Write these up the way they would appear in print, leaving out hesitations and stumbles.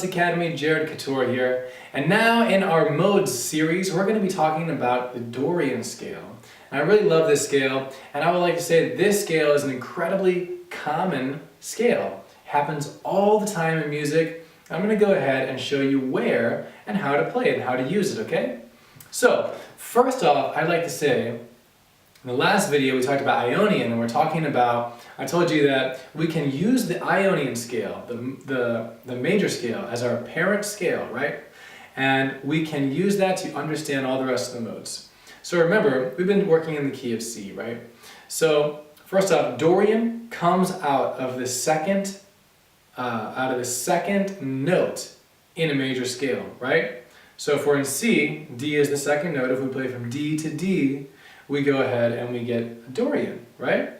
Academy, Jared Cattoor here. And now in our modes series, we're going to be talking about the Dorian scale. And I really love this scale, and I would like to say that this scale is an incredibly common scale. It happens all the time in music. I'm going to go ahead and show you where and how to play it and how to use it, okay? So, first off, I'd like to say, in the last video we talked about Ionian, and we're talking about, I told you that we can use the Ionian scale, the major scale, as our parent scale, right? And we can use that to understand all the rest of the modes. So remember, we've been working in the key of C, right? So first off, Dorian comes out of the second note in a major scale, right? So if we're in C, D is the second note. If we play from D to D, we go ahead and we get Dorian, right?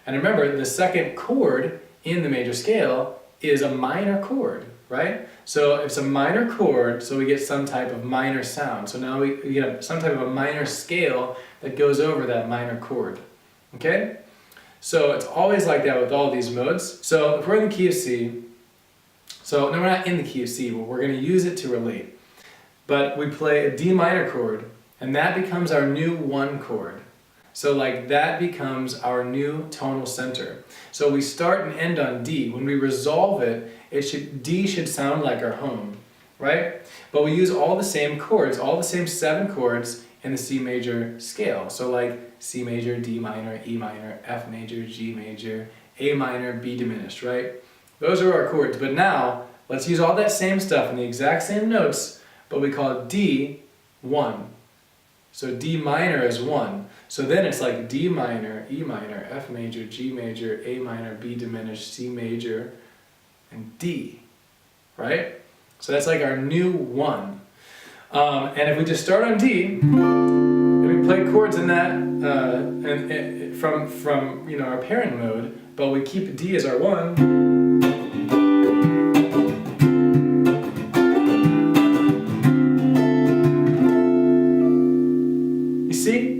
And remember, the second chord in the major scale is a minor chord, right? So it's a minor chord, so we get some type of minor sound. So now we get some type of a minor scale that goes over that minor chord, okay? So it's always like that with all these modes. So if we're in the key of C, so no, we're not in the key of C, but we're going to use it to relate. But we play a D minor chord, and that becomes our new 1 chord. So like that becomes our new tonal center. So we start and end on D. When we resolve it, D should sound like our home, right? But we use all the same chords, all the same 7 chords in the C major scale. So like C major, D minor, E minor, F major, G major, A minor, B diminished, right? Those are our chords. But now, let's use all that same stuff in the exact same notes, but we call D 1. So D minor is 1. So then it's like D minor, E minor, F major, G major, A minor, B diminished, C major, and D, right? So that's like our new 1. And if we just start on D, and we play chords in that, from our parent mode, but we keep D as our 1.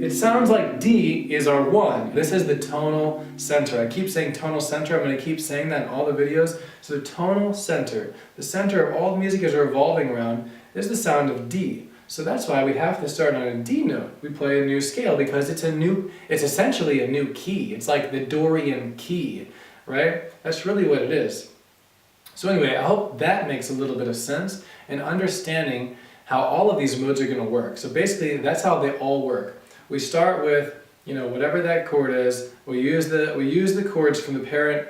It sounds like D is our 1. This is the tonal center. I keep saying tonal center. I'm going to keep saying that in all the videos. So the tonal center, the center of all the music is revolving around, is the sound of D. So that's why we have to start on a D note. We play a new scale because it's essentially a new key. It's like the Dorian key, right? That's really what it is. So anyway, I hope that makes a little bit of sense in understanding how all of these modes are going to work. So basically, that's how they all work. We start with, whatever that chord is. We use the chords from the parent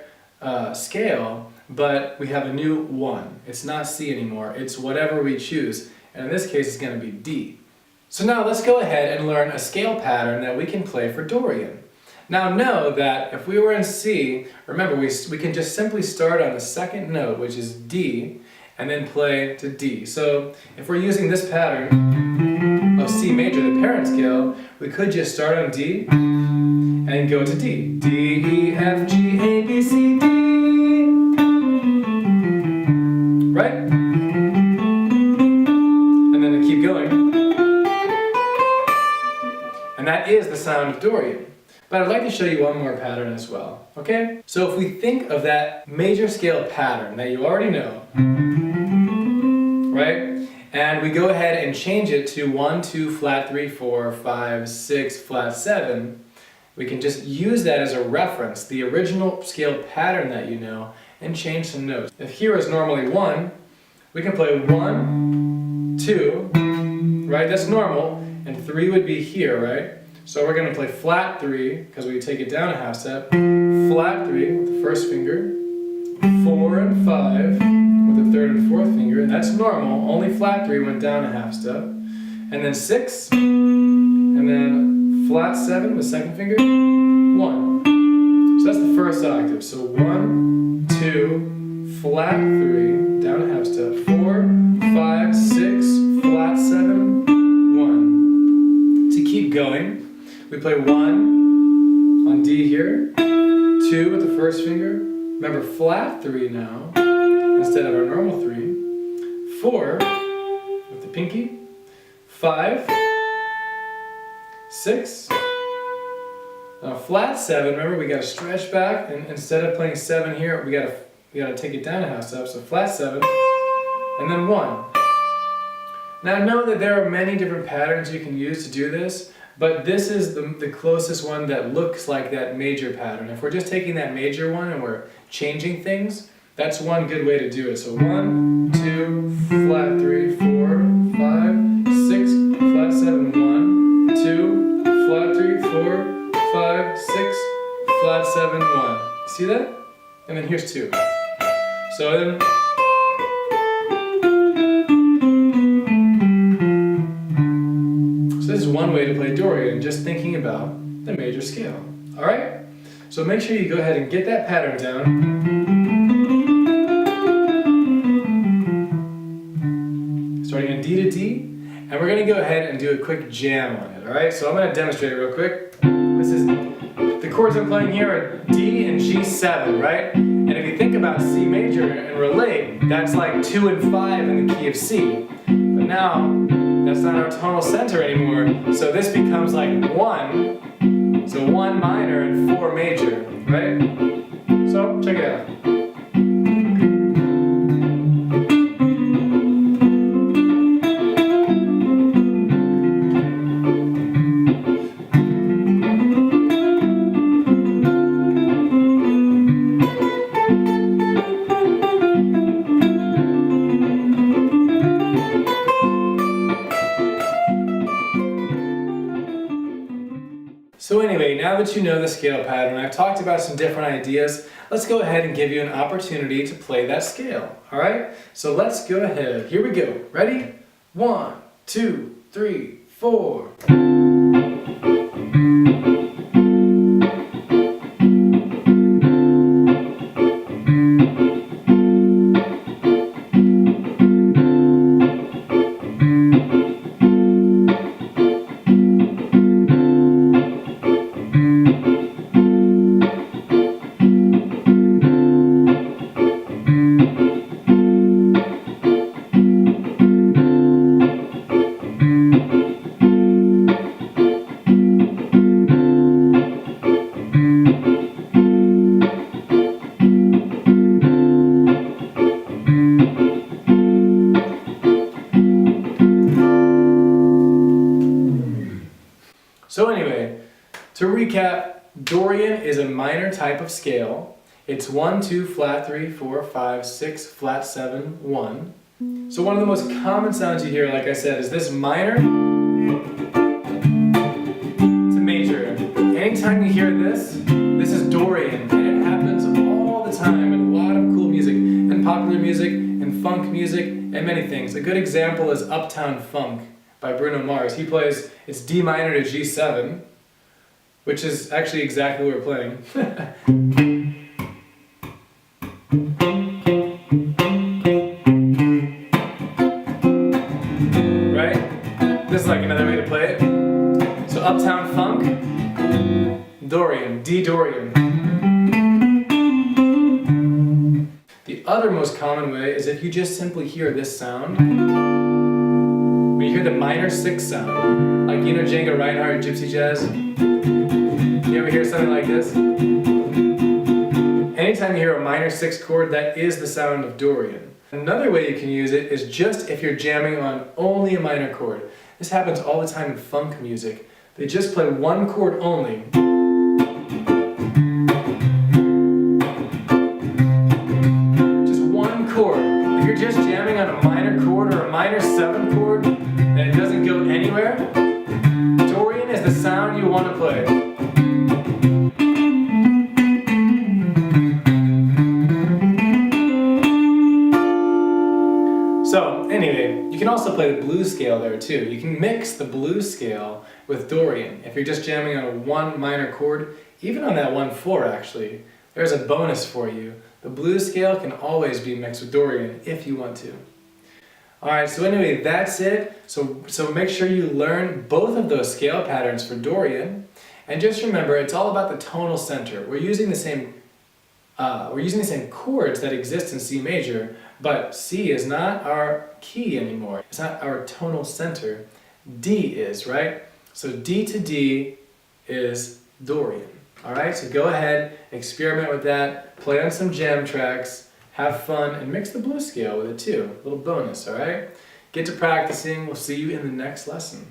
scale, but we have a new 1. It's not C anymore. It's whatever we choose. And in this case, it's going to be D. So now let's go ahead and learn a scale pattern that we can play for Dorian. Now know that if we were in C, remember we can just simply start on the second note, which is D, and then play to D. So if we're using this pattern of C major, the parent scale, we could just start on D and go to D. D, E, F, G, A, B, C, D. Right? And then we keep going. And that is the sound of Dorian. But I'd like to show you one more pattern as well, okay? So if we think of that major scale pattern that you already know, right? And we go ahead and change it to 1, 2, flat 3, 4, 5, 6, flat 7. We can just use that as a reference, the original scale pattern that you know, and change some notes. If here is normally 1, we can play 1, 2, right? That's normal, and 3 would be here, right? So we're going to play flat 3, because we take it down a half step, flat 3 with the first finger, 4 and 5 with the third and fourth finger. That's normal, only flat 3 went down a half step. And then 6, and then flat 7 with second finger, 1. So that's the first octave. So 1, 2, flat 3, down a half step, 4, 5, 6, flat 7, 1. To keep going, we play 1 on D here, 2 with the first finger, remember flat 3 now, instead of our normal 3, 4 with the pinky, 5, 6, now flat 7, remember we got to stretch back, and instead of playing 7 here, we got to take it down a half step, so flat 7, and then 1. Now know that there are many different patterns you can use to do this, but this is the closest one that looks like that major pattern. If we're just taking that major one and we're changing things, that's one good way to do it. So 1, 2, flat 3, 4, 5, 6, flat 7, 1, 2, flat 3, 4, 5, 6, flat 7, 1. See that? And then here's 2. So then, this is one way to play Dorian, just thinking about the major scale. Alright? So make sure you go ahead and get that pattern down. Starting in D to D, and we're going to go ahead and do a quick jam on it. Alright? So I'm going to demonstrate it real quick. The chords I'm playing here are D and G7, right? And if you think about C major and relate, that's like 2 and 5 in the key of C. But now, that's not our tonal center anymore, so this becomes like 1, so 1 minor and 4 major, right? So, check it out. So anyway, now that you know the scale pattern, I've talked about some different ideas, let's go ahead and give you an opportunity to play that scale, alright? So let's go ahead. Here we go. Ready? 1, 2, 3, 4. So anyway, to recap, Dorian is a minor type of scale. It's 1, 2, flat 3, 4, 5, 6, flat 7, 1. So one of the most common sounds you hear, like I said, is this minor to major. Anytime you hear this, this is Dorian, and it happens all the time in a lot of cool music, and popular music, and funk music, and many things. A good example is Uptown Funk by Bruno Mars. He plays, it's D minor to G7, which is actually exactly what we're playing. Right? This is like another way to play it. So Uptown Funk, Dorian, D Dorian. The other most common way is if you just simply hear this sound. When you hear the minor 6 sound, like you know Django Reinhardt, Gypsy Jazz, you ever hear something like this? Anytime you hear a minor 6 chord, that is the sound of Dorian. Another way you can use it is just if you're jamming on only a minor chord. This happens all the time in funk music. They just play one chord only. Just one chord. If you're just jamming on a minor chord or a minor 7 chord, and it doesn't go anywhere, Dorian is the sound you want to play. So, anyway, you can also play the blues scale there too. You can mix the blues scale with Dorian. If you're just jamming on a 1 minor chord, even on that 1/4 actually, there's a bonus for you. The blues scale can always be mixed with Dorian if you want to. Alright, so anyway, that's it. So make sure you learn both of those scale patterns for Dorian. And just remember, it's all about the tonal center. We're using the same chords that exist in C major, but C is not our key anymore. It's not our tonal center. D is, right? So D to D is Dorian. Alright, so go ahead, experiment with that, play on some jam tracks, have fun, and mix the blues scale with it too. A little bonus, all right? Get to practicing. We'll see you in the next lesson.